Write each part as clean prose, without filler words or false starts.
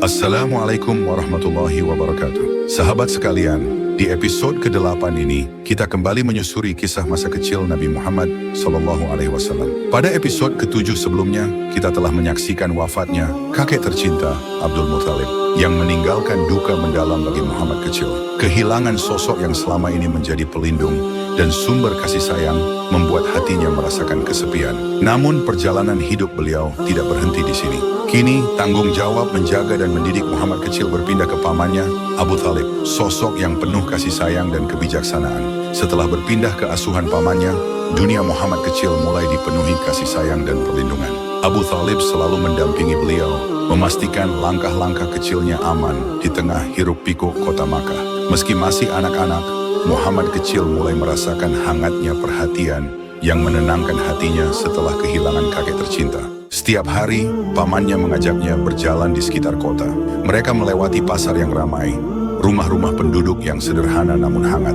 Assalamualaikum warahmatullahi wabarakatuh. Sahabat sekalian, di episode ke-8 ini, kita kembali menyusuri kisah masa kecil Nabi Muhammad SAW. Pada episode ke-7 sebelumnya, kita telah menyaksikan wafatnya kakek tercinta Abdul Muthalib, yang meninggalkan duka mendalam bagi Muhammad kecil. Kehilangan sosok yang selama ini menjadi pelindung dan sumber kasih sayang membuat hatinya merasakan kesepian. Namun perjalanan hidup beliau tidak berhenti di sini. Kini tanggung jawab menjaga dan mendidik Muhammad kecil berpindah ke pamannya, Abu Thalib, sosok yang penuh kasih sayang dan kebijaksanaan. Setelah berpindah ke asuhan pamannya, dunia Muhammad kecil mulai dipenuhi kasih sayang dan perlindungan. Abu Thalib selalu mendampingi beliau, memastikan langkah-langkah kecilnya aman di tengah hiruk-pikuk kota Makkah. Meski masih anak-anak, Muhammad kecil mulai merasakan hangatnya perhatian yang menenangkan hatinya setelah kehilangan kakek tercinta. Setiap hari, pamannya mengajaknya berjalan di sekitar kota. Mereka melewati pasar yang ramai, rumah-rumah penduduk yang sederhana namun hangat,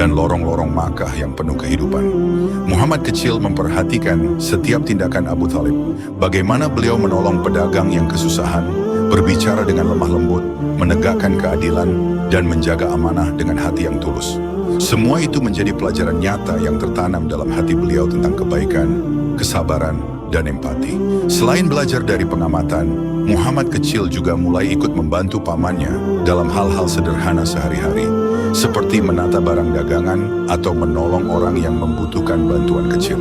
dan lorong-lorong Makkah yang penuh kehidupan. Muhammad kecil memperhatikan setiap tindakan Abu Thalib, bagaimana beliau menolong pedagang yang kesusahan, berbicara dengan lemah lembut, menegakkan keadilan, dan menjaga amanah dengan hati yang tulus. Semua itu menjadi pelajaran nyata yang tertanam dalam hati beliau tentang kebaikan, kesabaran, dan empati. Selain belajar dari pengamatan, Muhammad kecil juga mulai ikut membantu pamannya dalam hal-hal sederhana sehari-hari, seperti menata barang dagangan atau menolong orang yang membutuhkan bantuan kecil.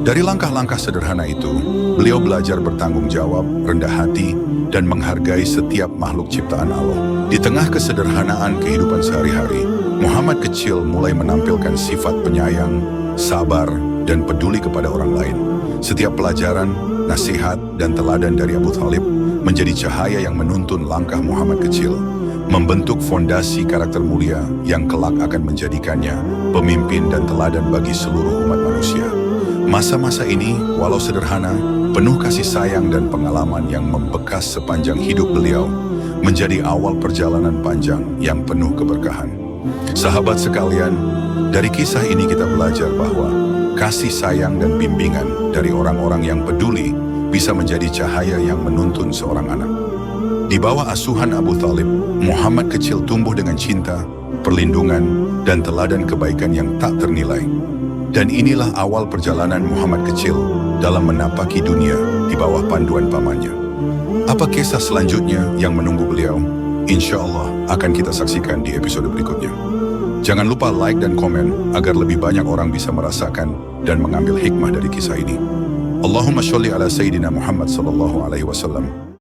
Dari langkah-langkah sederhana itu, beliau belajar bertanggung jawab, rendah hati, dan menghargai setiap makhluk ciptaan Allah. Di tengah kesederhanaan kehidupan sehari-hari, Muhammad kecil mulai menampilkan sifat penyayang, sabar, dan peduli kepada orang lain. Setiap pelajaran, nasihat, dan teladan dari Abu Thalib menjadi cahaya yang menuntun langkah Muhammad kecil, membentuk fondasi karakter mulia yang kelak akan menjadikannya pemimpin dan teladan bagi seluruh umat manusia. Masa-masa ini, walau sederhana, penuh kasih sayang dan pengalaman yang membekas sepanjang hidup beliau, menjadi awal perjalanan panjang yang penuh keberkahan. Sahabat sekalian, dari kisah ini kita belajar bahwa kasih sayang dan bimbingan dari orang-orang yang peduli bisa menjadi cahaya yang menuntun seorang anak. Di bawah asuhan Abu Thalib, Muhammad kecil tumbuh dengan cinta, perlindungan, dan teladan kebaikan yang tak ternilai. Dan inilah awal perjalanan Muhammad kecil dalam menapaki dunia di bawah panduan pamannya. Apa kisah selanjutnya yang menunggu beliau? Insya Allah akan kita saksikan di episode berikutnya. Jangan lupa like dan komen agar lebih banyak orang bisa merasakan dan mengambil hikmah dari kisah ini. Allahumma sholli ala Sayyidina Muhammad sallallahu alaihi wasallam.